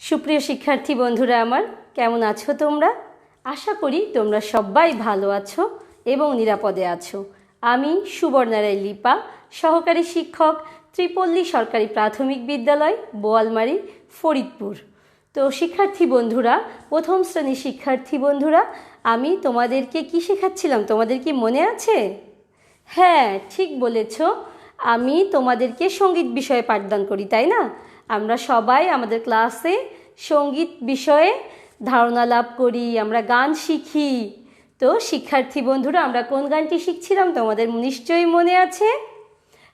সুপ্রিয় শিক্ষার্থী বন্ধুরা আমার, কেমন আছো তোমরা? আশা করি তোমরা সবাই ভালো আছো এবং নিরাপদে আছো। আমি সুবর্ণা রায় লিপা, সহকারী শিক্ষক, ত্রিপল্লী সরকারি প্রাথমিক বিদ্যালয়, বোয়ালমারী, ফরিদপুর। তো শিক্ষার্থী বন্ধুরা, প্রথম শ্রেণীর শিক্ষার্থী বন্ধুরা, আমি তোমাদেরকে কি শেখাচ্ছিলাম তোমাদের কি মনে আছে? হ্যাঁ, ঠিক বলেছ, আমি তোমাদেরকে সঙ্গীত বিষয়ে পাঠদান করি, তাই না? আমরা সবাই আমাদের ক্লাসে সঙ্গীত বিষয়ে ধারণা লাভ করি, আমরা গান শিখি। তো শিক্ষার্থী বন্ধুরা, আমরা কোন গানটি শিখছিলাম তোমাদের নিশ্চয়ই মনে আছে?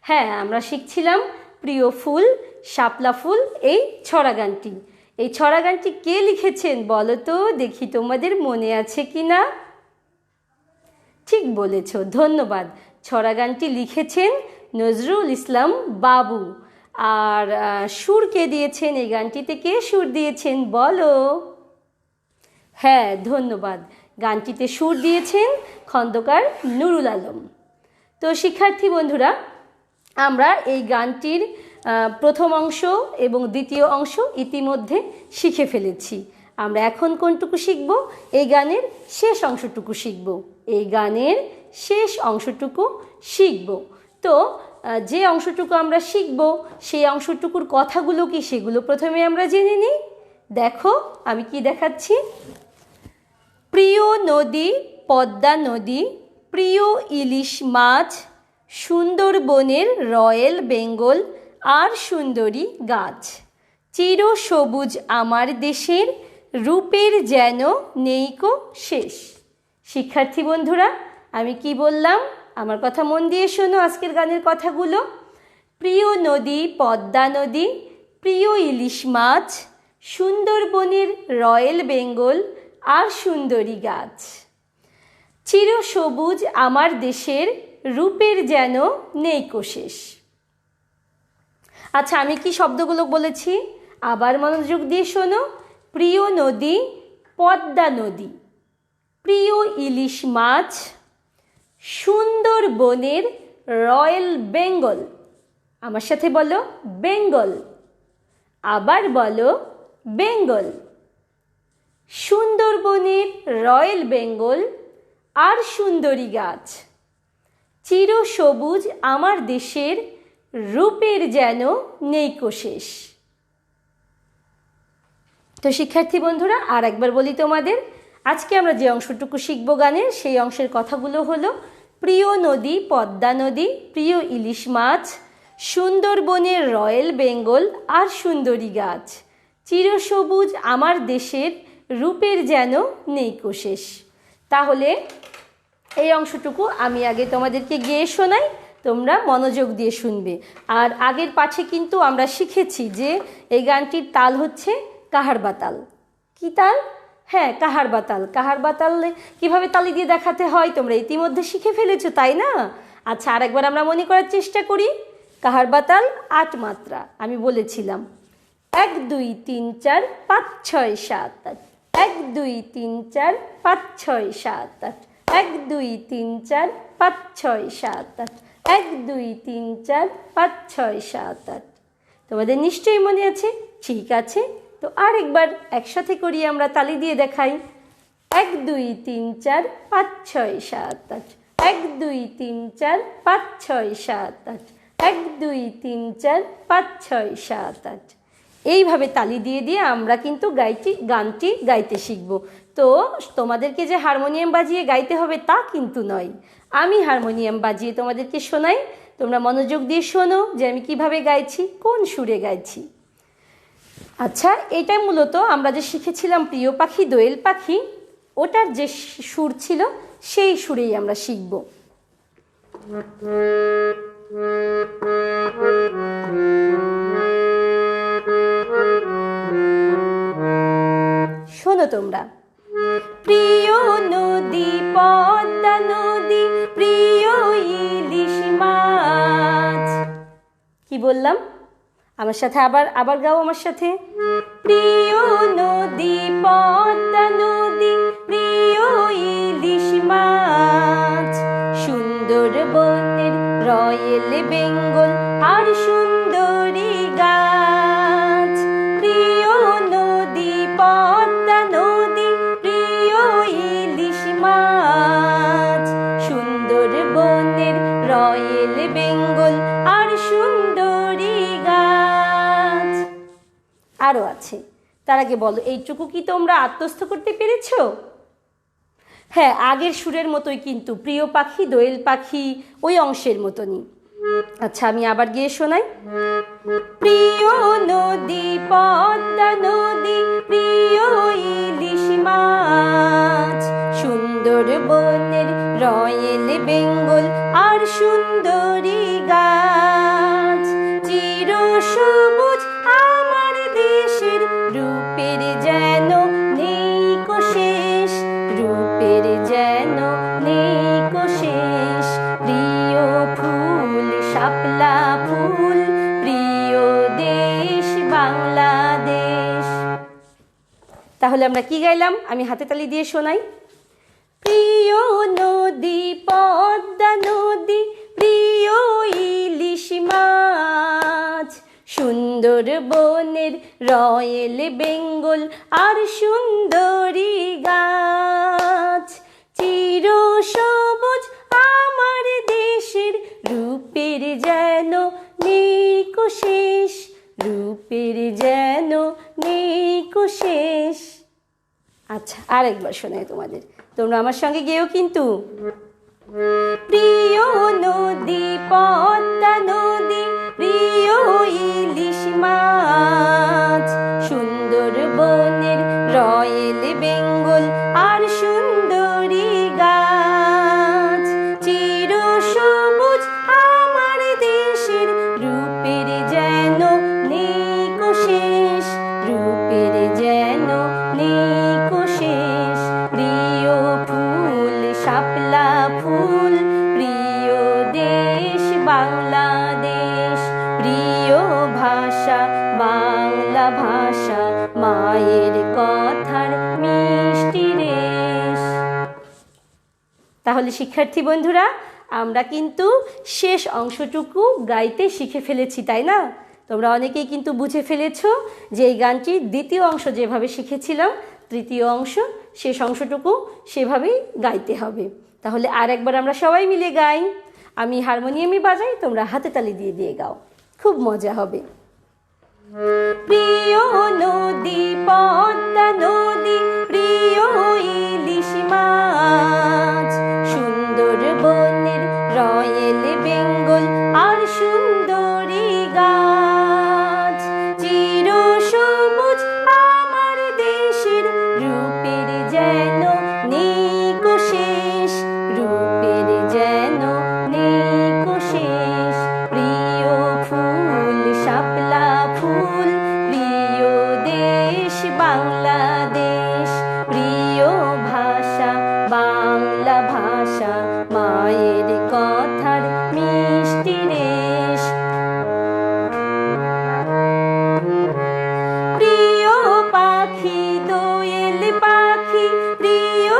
হ্যাঁ, আমরা শিখছিলাম প্রিয় ফুল শাপলা ফুল, এই ছড়া গানটি। এই ছড়া গানটি কে লিখেছেন বলো তো দেখি, তোমাদের মনে আছে কি না? ঠিক বলেছ, ধন্যবাদ। ছড়া গানটি লিখেছেন নজরুল ইসলাম বাবু। আর সুর কে দিয়েছেন এই গানটিতে, কে সুর দিয়েছেন বলো? হ্যাঁ, ধন্যবাদ। গানটিতে সুর দিয়েছেন খন্দকার নুরুল আলম। তো শিক্ষার্থী বন্ধুরা, আমরা এই গানটির প্রথম অংশ এবং দ্বিতীয় অংশ ইতিমধ্যে শিখে ফেলেছি। আমরা এখন কোনটুকু শিখব? এই গানের শেষ অংশটুকু শিখব। এই গানের শেষ অংশটুকু শিখব। তো যে অংশটুকু আমরা শিখব সেই অংশটুকুর কথাগুলো কি, সেগুলো প্রথমে আমরা জেনে নিই। দেখো আমি কি দেখাচ্ছি। প্রিয় নদী পদ্মা নদী, প্রিয় ইলিশ মাছ, সুন্দরবনের রয়্যাল বেঙ্গল আর সুন্দরী গাছ, চির সবুজ আমার দেশের, রূপের যেন নেইকো শেষ। শিক্ষার্থী বন্ধুরা, আমি কি বললাম? আমার কথা মন দিয়ে শোনো আজকের গানের কথাগুলো। প্রিয় নদী পদ্মা নদী, প্রিয় ইলিশ মাছ, সুন্দরবনের রয়্যাল বেঙ্গল আর সুন্দরী গাছ, চির সবুজ আমার দেশের, রূপের যেন নেইকো শেষ। আচ্ছা, আমি কি শব্দগুলো বলেছি আবার মনোযোগ দিয়ে শোনো। প্রিয় নদী পদ্মা নদী, প্রিয় ইলিশ মাছ, সুন্দরবনের রয়্যাল বেঙ্গল। আমার সাথে বলো বেঙ্গল। আবার বলো বেঙ্গল। সুন্দরবনের রয়্যাল বেঙ্গল আর সুন্দরী গাছ, চির সবুজ আমার দেশের, রূপের যেন নেইকো শেষ। তো শিক্ষার্থী বন্ধুরা, আর একবার বলি তোমাদের, আজকে আমরা যে অংশটুকু শিখব গানের, সেই অংশের কথাগুলো হলো প্রিয় নদী পদ্মা নদী, প্রিয় ইলিশ মাছ, সুন্দরবনের রয়্যাল বেঙ্গল আর সুন্দরী গাছ, চির সবুজ আমার দেশের, রূপের যেন নেইকো শেষ। তাহলে এই অংশটুকু আমি আগে তোমাদেরকে গেয়ে শোনাই, তোমরা মনোযোগ দিয়ে শুনবে। আর আগের পাঠে কিন্তু আমরা শিখেছি যে এই গানটির তাল হচ্ছে কাহারবা তাল। কি তাল? হ্যাঁ, কাহারবা তাল। কাহারবা তালে কীভাবে তালি দিয়ে দেখাতে হয় তোমরা ইতিমধ্যে শিখে ফেলেছো, তাই না? আচ্ছা, আরেকবার আমরা মনে করার চেষ্টা করি। কাহারবা তাল 8 মাত্রা আমি বলেছিলাম। 1 2 3 4 5 6 7 8, 1 2 3 4 5 6 7 8, 1 2 3 4 5 6 7 8, 1 2 3 4 5 6 7 8। তোমাদের নিশ্চয়ই মনে আছে? ঠিক আছে, তো আরেকবার একসাথে করি, আমরা তালি দিয়ে দেখাই। 1 2 3 4 5 6 7 8, 1 2 3 4 5 6 7 8, 1 2 3 4 5 6 7 8। এইভাবে তালি দিয়ে দিয়ে আমরা কিন্তু গানটি গাইতে শিখব। তো তোমাদেরকে যে হারমোনিয়াম বাজিয়ে গাইতে হবে তা কিন্তু নয়, আমি হারমোনিয়াম বাজিয়ে তোমাদেরকে শোনাই। তোমরা মনোযোগ দিয়ে শোনো যে আমি কিভাবে গাইছি, কোন সুরে গাইছি। আচ্ছা, এটা মূলত আমরা যে শিখেছিলাম প্রিয় পাখি দোয়েল পাখি, ওটার যে সুর ছিল সেই সুরেই আমরা শিখব। শোনো তোমরা। প্রিয় নদী পদ্মা নদী, প্রিয় ইলিশ মাছ। কি বললাম? আমার সাথে আবার গাও আমার সাথে। প্রিয় নদী পদ্মা নদী, প্রিয় ইলিশ মাছ, সুন্দরবনের রয়্যাল বেঙ্গল আর সুন্দরী গাছ, প্রিয় নদী আরও আছে। তার আগে বলো, এইটুকু কি তোমরা আত্মস্থ করতে পেরেছো? হ্যাঁ, আগের সুরের মতোই কিন্তু, প্রিয় পাখি দোয়েল পাখি ওই অংশের মতনই। আচ্ছা, আমি আবার গিয়ে শোনাই। প্রিয় নদী পদ্মা নদী, প্রিয় ইলিশ মাছ, সুন্দরবনের রয়েল বেঙ্গল আর সুন্দরী গাছ, চির সবুজ আমার দেশের, রূপের যেন নেই কো শেষ, রূপের যেন নেই কো শেষ, প্রিয় ফুল শাপলা ফুল, প্রিয় দেশ বাংলাদেশ। তাহলে আমরা কি গাইলাম? আমি হাতে তালি দিয়ে শোনাই। প্রিয় নদী পদ্মা নদী, প্রিয় ইলিশ মাছ, সুন্দরবনের রয়েল বেঙ্গল আর সুন্দরী গাছ, চির সবুজ আমার দেশের, রূপের যেন নেই কো শেষ, রূপের যেন নেই কো শেষ। আচ্ছা, আরেকবার শোনাই তোমাদের, তোমরা আমার সঙ্গে গেও কিন্তু। প্রিয় নদী পদ্মা নদী, প্রিয় ইলিশ মাছ, সুন্দরবনের রয়েল বেঙ্গল আর সুন্দরী গাছ, চির সবুজ আমার দেশের, রূপের যেন নেই কো শেষ, রূপের যেন নেই কো শেষ, প্রিয় ফুল শাপলা ফুল, প্রিয় দেশ বাংলাদেশ, প্রিয় ভাষা বাংলা ভাষা, মায়ের কথার মিষ্টি রেশ। তাহলে শিক্ষার্থী বন্ধুরা, আমরা কিন্তু শেষ অংশটুকু গাইতে শিখে ফেলেছি, তাই না? তোমরা অনেকেই কিন্তু বুঝে ফেলেছো যে এই গানটির দ্বিতীয় অংশ যেভাবে শিখেছিলাম, তৃতীয় অংশ শেষ অংশটুকু সেভাবেই গাইতে হবে। তাহলে আর একবার আমরা সবাই মিলে গাই। আমি হারমোনিয়ামই বাজাই, তোমরা হাতে তালি দিয়ে দিয়ে গাও, খুব মজা হবে। প্রিয় নদী পদ্মা নদী, প্রিয় ইলিশ মাছ, সুন্দরবনের রয়েল বেঙ্গল আর সুন্দরী গাছ, চির সবুজ আমার দেশের, রূপের যেন নেই কো শেষ, রূপের যেন নেই কো শেষ, প্রিয় ফুল শাপলা ফুল, প্রিয় দেশ বাংলাদেশ, প্রিয় ভাষা বাংলা ভাষা, মায়ের কথার মিষ্টি রেশ, প্রিয় পাখি দোয়েল পাখি, প্রিয়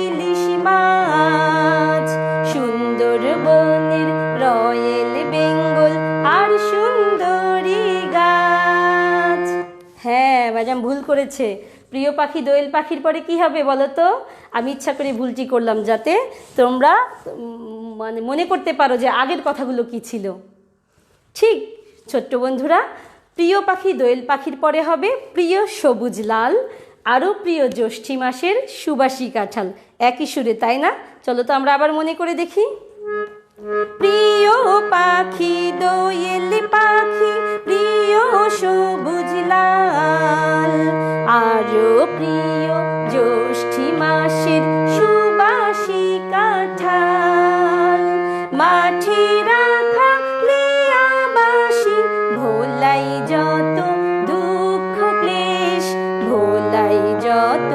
ইলিশ মাছ, সুন্দরবনের রয়েল বেঙ্গল আর সুন্দরী গাছ। হ্যাঁ, ম্যাডাম ভুল করেছে। প্রিয় পাখি দোয়েল পাখির পরে কি হবে বলো তো? আমি ইচ্ছা করে ভুলটি করলাম যাতে তোমরা মানে মনে করতে পারো যে আগের কথাগুলো কি ছিল। ঠিক ছোট্ট বন্ধুরা, প্রিয় পাখি দোয়েল পাখির পরে হবে প্রিয় সবুজ লাল, আরও প্রিয় জ্যৈষ্ঠী মাসের সুবাসী কাঁঠাল। একই সুরে, তাই না? চলো তো আমরা আবার মনে করে দেখি। প্রিয় পাখি দোয়েল পাখি, প্রিয় সবুজ লাল, আরও প্রিয় জ্যৈষ্ঠী মাসের সুবাসী কাঁঠাল, মাঠে রাখা লিয়াবাসী, ভোলাই যত দুঃখ ক্লেশ, ভোলাই যত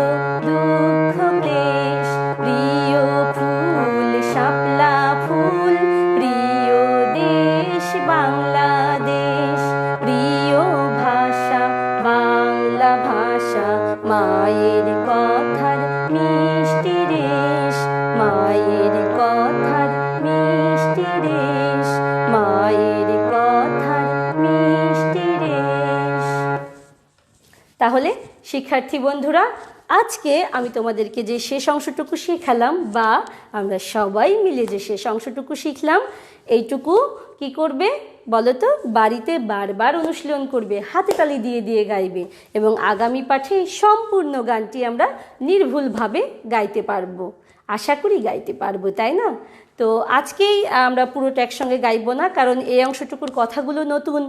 দুঃখ ক্লেশ, প্রিয় ফুল শাপলা ফুল, প্রিয় দেশ বাংলাদেশ, প্রিয় ভাষা বাংলা ভাষা, মায়ের কথার মিষ্টি রেশ, মায়ের কথার মিষ্টি রেশ, মায়ের কথার মিষ্টি রেশ। তাহলে শিক্ষার্থী বন্ধুরা, আজকে আমি তোমাদেরকে যে শেষ অংশটুকু শেখালাম বা আমরা সবাই মিলে যে শেষ অংশটুকু শিখলাম, এইটুকু কি করবে বলো তো? বাড়িতে বারবার অনুশীলন করবে, হাতে তালি দিয়ে দিয়ে গাইবে এবং আগামী পাঠে সম্পূর্ণ গানটি আমরা নির্ভুলভাবে গাইতে পারবো। আশা করি গাইতে পারবো, তাই না? তো আজকেই আমরা পুরোটা একসঙ্গে গাইবো না, কারণ এই অংশটুকুর কথাগুলো নতুন।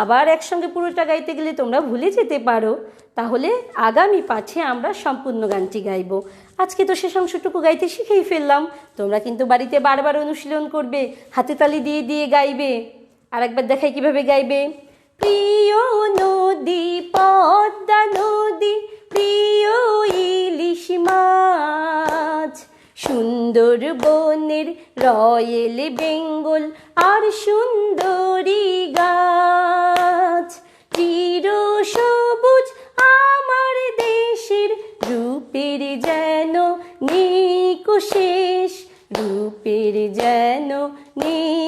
আবার একসঙ্গে পুরোটা গাইতে গেলে তোমরা ভুলে যেতে পারো। তাহলে আগামী পাঠে আমরা সম্পূর্ণ গানটি গাইবো। আজকে তো শেষ অংশটুকু গাইতে শিখেই ফেললাম। তোমরা কিন্তু বাড়িতে বারবার অনুশীলন করবে, হাতে তালি দিয়ে দিয়ে গাইবে। আর একবার দেখাই কিভাবে গাইবে। প্রিয় নদী পদ্মা নদী, প্রিয় ইলিশ মাছ, সুন্দরবনের রয়েল বেঙ্গল আর সুন্দরী গাছ, চির সবুজ আমার দেশের রূপের যেন নেই শেষ, রূপের যেন নেই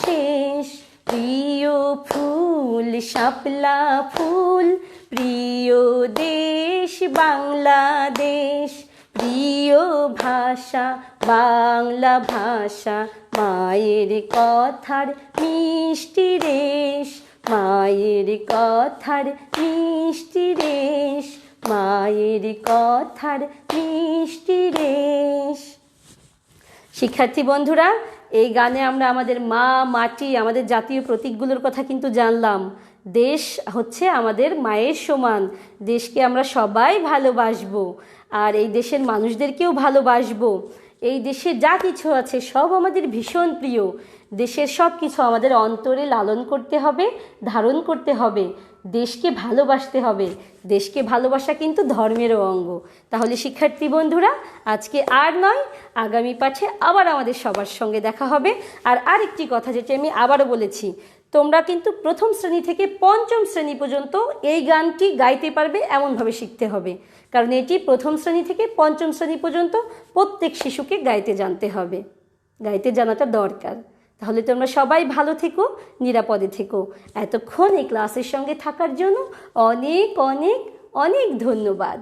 শেষ। প্রিয় ফুল শাপলা ফুল, প্রিয় দেশ বাংলাদেশ, প্রিয় ভাষা বাংলা ভাষা, মায়ের কথার মিষ্টি রেশ, মায়ের কথার মিষ্টি রেশ, মায়ের কথার মিষ্টি রেশ। শিক্ষার্থী বন্ধুরা, এই গানে আমরা আমাদের মা, মাটি, আমাদের জাতীয় প্রতীকগুলোর কথা কিন্তু জানলাম। দেশ হচ্ছে আমাদের মায়ের সমান। দেশকে আমরা সবাই ভালোবাসবো আর এই দেশের মানুষদেরকেও ভালোবাসবো। এই দেশে যা কিছু আছে সব আমাদের ভীষণ প্রিয়। দেশের সব কিছু আমাদের অন্তরে লালন করতে হবে, ধারণ করতে হবে। দেশকে ভালোবাসতে হবে। দেশকে ভালোবাসা কিন্তু ধর্মেরও অঙ্গ। তাহলে শিক্ষার্থী বন্ধুরা, আজকে আর নয়, আগামী পাঠে আবার আমাদের সবার সঙ্গে দেখা হবে। আর আরেকটি কথা যেটা আমি আবারও বলেছি, তোমরা কিন্তু প্রথম শ্রেণী থেকে পঞ্চম শ্রেণী পর্যন্ত এই গানটি গাইতে পারবে এমনভাবে শিখতে হবে, কারণ এটি প্রথম শ্রেণী থেকে পঞ্চম শ্রেণী পর্যন্ত প্রত্যেক শিশুকে গাইতে জানতে হবে, গাইতে জানাটা দরকার। তাহলে তোমরা সবাই ভালো থেকো, নিরাপদে থেকো। এতক্ষণ এই ক্লাসের সঙ্গে থাকার জন্য অনেক অনেক অনেক ধন্যবাদ।